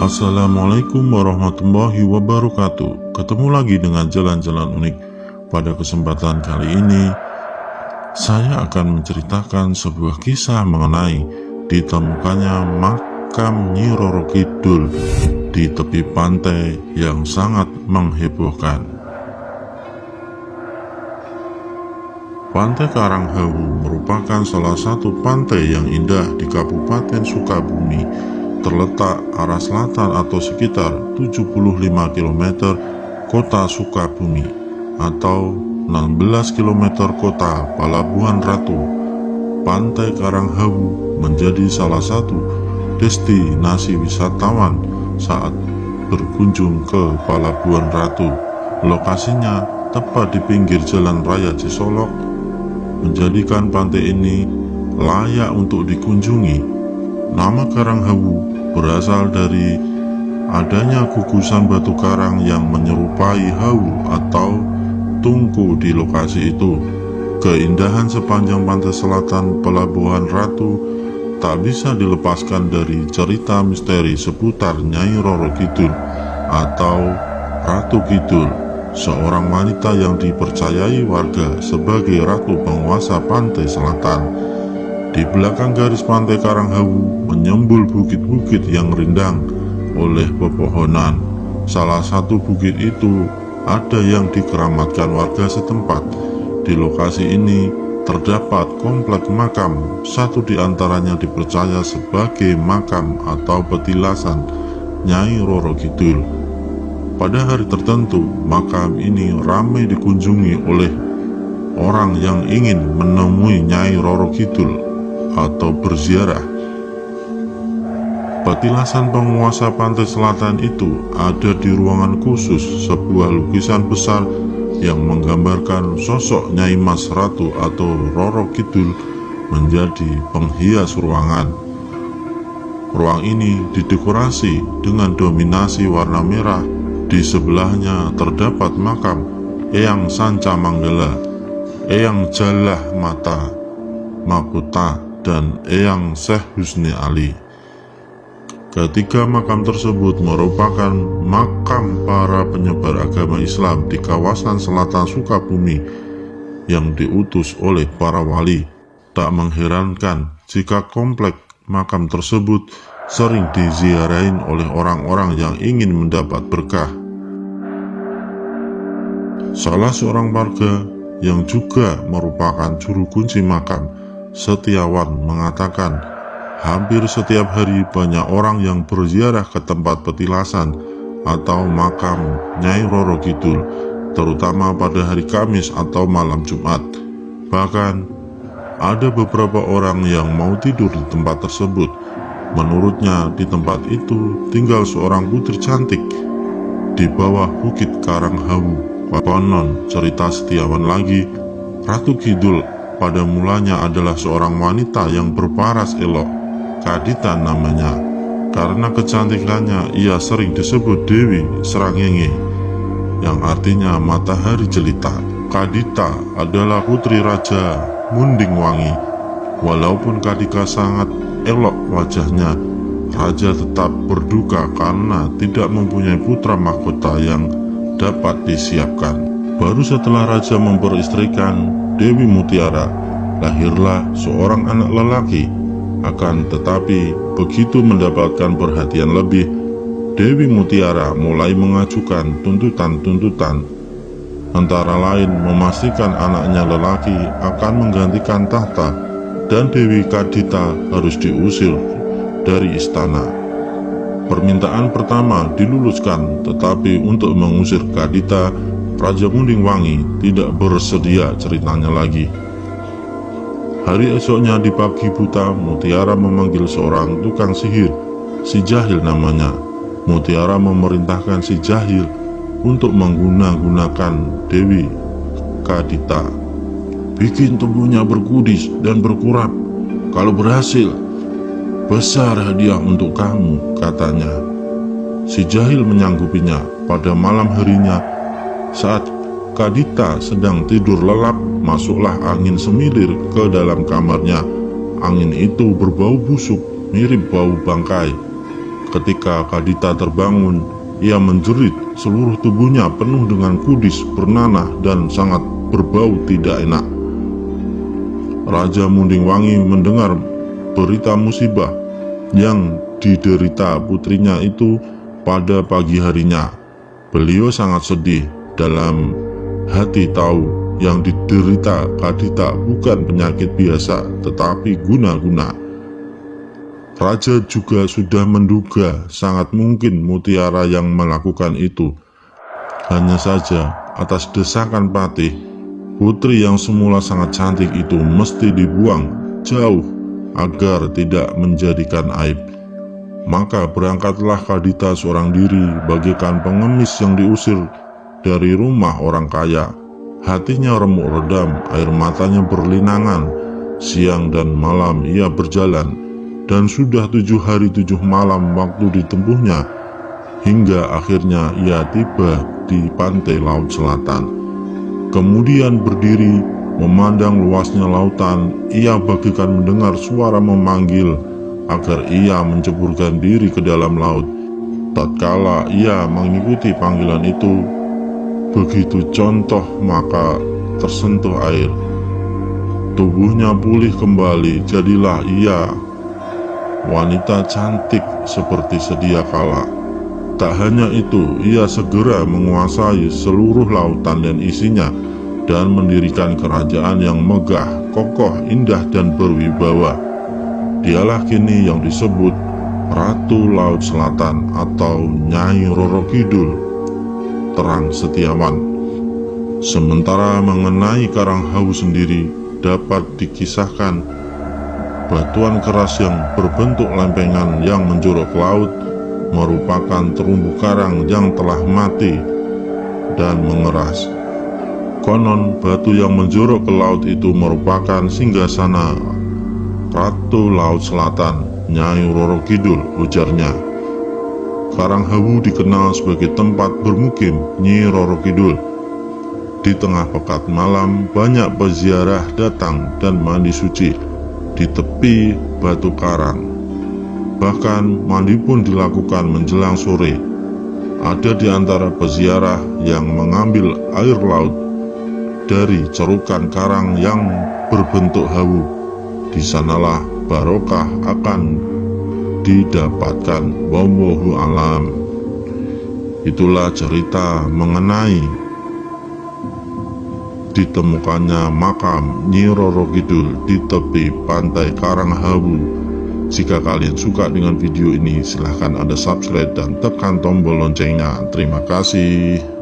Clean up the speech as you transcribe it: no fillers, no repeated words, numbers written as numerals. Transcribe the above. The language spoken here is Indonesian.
Assalamualaikum warahmatullahi wabarakatuh. Ketemu lagi dengan jalan-jalan unik. Pada kesempatan kali ini, saya akan menceritakan sebuah kisah mengenai ditemukannya makam Nyi Roro Kidul di tepi pantai yang sangat menghebohkan. Pantai Karanghawu merupakan salah satu pantai yang indah di Kabupaten Sukabumi, terletak arah selatan atau sekitar 75 km kota Sukabumi atau 16 km kota Palabuhan Ratu. Pantai Karanghawu menjadi salah satu destinasi wisatawan saat berkunjung ke Palabuhan Ratu. Lokasinya tepat di pinggir Jalan Raya Cisolok, menjadikan pantai ini layak untuk dikunjungi. Nama Karanghawu berasal dari adanya gugusan batu karang yang menyerupai hawu atau tungku di lokasi itu. Keindahan sepanjang pantai selatan Pelabuhan Ratu tak bisa dilepaskan dari cerita misteri seputar Nyai Roro Kidul atau Ratu Kidul, seorang wanita yang dipercayai warga sebagai ratu penguasa pantai selatan. Di belakang garis pantai Karanghawu menyembul bukit-bukit yang rindang oleh pepohonan. Salah satu bukit itu ada yang dikeramatkan warga setempat. Di lokasi ini terdapat komplek makam. Satu di antaranya dipercaya sebagai makam atau petilasan Nyai Roro Kidul. Pada hari tertentu, makam ini ramai dikunjungi oleh orang yang ingin menemui Nyai Roro Kidul atau berziarah. Petilasan penguasa pantai selatan itu ada di ruangan khusus, sebuah lukisan besar yang menggambarkan sosok Nyai Mas Ratu atau Roro Kidul menjadi penghias ruangan. Ruang ini didekorasi dengan dominasi warna merah. Di sebelahnya terdapat makam Eyang Sanca Manggala, Eyang Jalah Mata Makota, dan Eyang Syekh Husni Ali. Ketiga makam tersebut merupakan makam para penyebar agama Islam di kawasan selatan Sukabumi yang diutus oleh para wali. Tak mengherankan jika komplek makam tersebut sering diziarahin oleh orang-orang yang ingin mendapat berkah. Salah seorang warga yang juga merupakan juru kunci makam, Setiawan, mengatakan hampir setiap hari banyak orang yang berziarah ke tempat petilasan atau makam Nyai Roro Kidul, terutama pada hari Kamis atau malam Jumat. Bahkan ada beberapa orang yang mau tidur di tempat tersebut. Menurutnya di tempat itu tinggal seorang putri cantik di bawah bukit Karanghawu. Konon cerita Setiawan lagi, Ratu Kidul pada mulanya adalah seorang wanita yang berparas elok, Kadita namanya. Karena kecantikannya ia sering disebut Dewi Srangenge, yang artinya matahari jelita. Kadita adalah putri Raja Munding Wangi. Walaupun Kadika sangat elok wajahnya, Raja tetap berduka karena tidak mempunyai putra mahkota yang dapat disiapkan. Baru setelah Raja memperistrikan Dewi Mutiara, lahirlah seorang anak lelaki. Akan tetapi begitu mendapatkan perhatian lebih, Dewi Mutiara mulai mengajukan tuntutan-tuntutan, antara lain memastikan anaknya lelaki akan menggantikan tahta dan Dewi Kadita harus diusir dari istana. Permintaan pertama diluluskan, tetapi untuk mengusir Kadita, Raja Munding Wangi tidak bersedia ceritanya lagi. Hari esoknya di pagi buta, Mutiara memanggil seorang tukang sihir, si Jahil namanya. Mutiara memerintahkan si Jahil untuk menggunakan Dewi Kadita. Bikin tubuhnya berkudis dan berkurap. Kalau berhasil, besar hadiah untuk kamu, katanya. Si Jahil menyanggupinya. Pada malam harinya, saat Kadita sedang tidur lelap, masuklah angin semilir ke dalam kamarnya. Angin itu berbau busuk, mirip bau bangkai. Ketika Kadita terbangun, ia menjerit, seluruh tubuhnya penuh dengan kudis, bernanah, dan sangat berbau tidak enak. Raja Munding Wangi mendengar berita musibah yang diderita putrinya itu pada pagi harinya. Beliau sangat sedih, dalam hati tahu yang diderita Kadita bukan penyakit biasa, tetapi guna-guna. Raja juga sudah menduga sangat mungkin Mutiara yang melakukan itu. Hanya saja atas desakan Patih, putri yang semula sangat cantik itu mesti dibuang jauh agar tidak menjadikan aib. Maka berangkatlah Kadita seorang diri bagaikan pengemis yang diusir dari rumah orang kaya. Hatinya remuk redam, air matanya berlinangan. Siang dan malam ia berjalan, dan sudah 7 hari 7 malam waktu ditempuhnya, hingga akhirnya ia tiba di pantai laut selatan. Kemudian berdiri memandang luasnya lautan, ia bagaikan mendengar suara memanggil agar ia menceburkan diri ke dalam laut. Tatkala ia mengikuti panggilan itu, begitu contoh maka tersentuh air. Tubuhnya pulih kembali, jadilah ia wanita cantik seperti sedia kala. Tak hanya itu, ia segera menguasai seluruh lautan dan isinya, dan mendirikan kerajaan yang megah, kokoh, indah, dan berwibawa. Dialah kini yang disebut Ratu Laut Selatan atau Nyai Roro Kidul, terang setiawan. Sementara mengenai Karanghawu sendiri, dapat dikisahkan batuan keras yang berbentuk lempengan yang menjorok ke laut merupakan terumbu karang yang telah mati dan mengeras. Konon batu yang menjorok ke laut itu merupakan singgasana Ratu Laut Selatan, Nyai Roro Kidul, ujarnya. Karanghawu dikenal sebagai tempat bermukim Nyi Roro Kidul. Di tengah pekat malam, banyak peziarah datang dan mandi suci di tepi batu karang. Bahkan mandi pun dilakukan menjelang sore. Ada di antara peziarah yang mengambil air laut dari cerukan karang yang berbentuk hawu. Di sanalah barokah akan didapatkan. Wallahu alam. Itulah cerita mengenai ditemukannya makam Nyi Roro Kidul di tepi pantai Karanghawu. Jika kalian suka dengan video ini, silahkan Anda subscribe dan tekan tombol loncengnya. Terima kasih.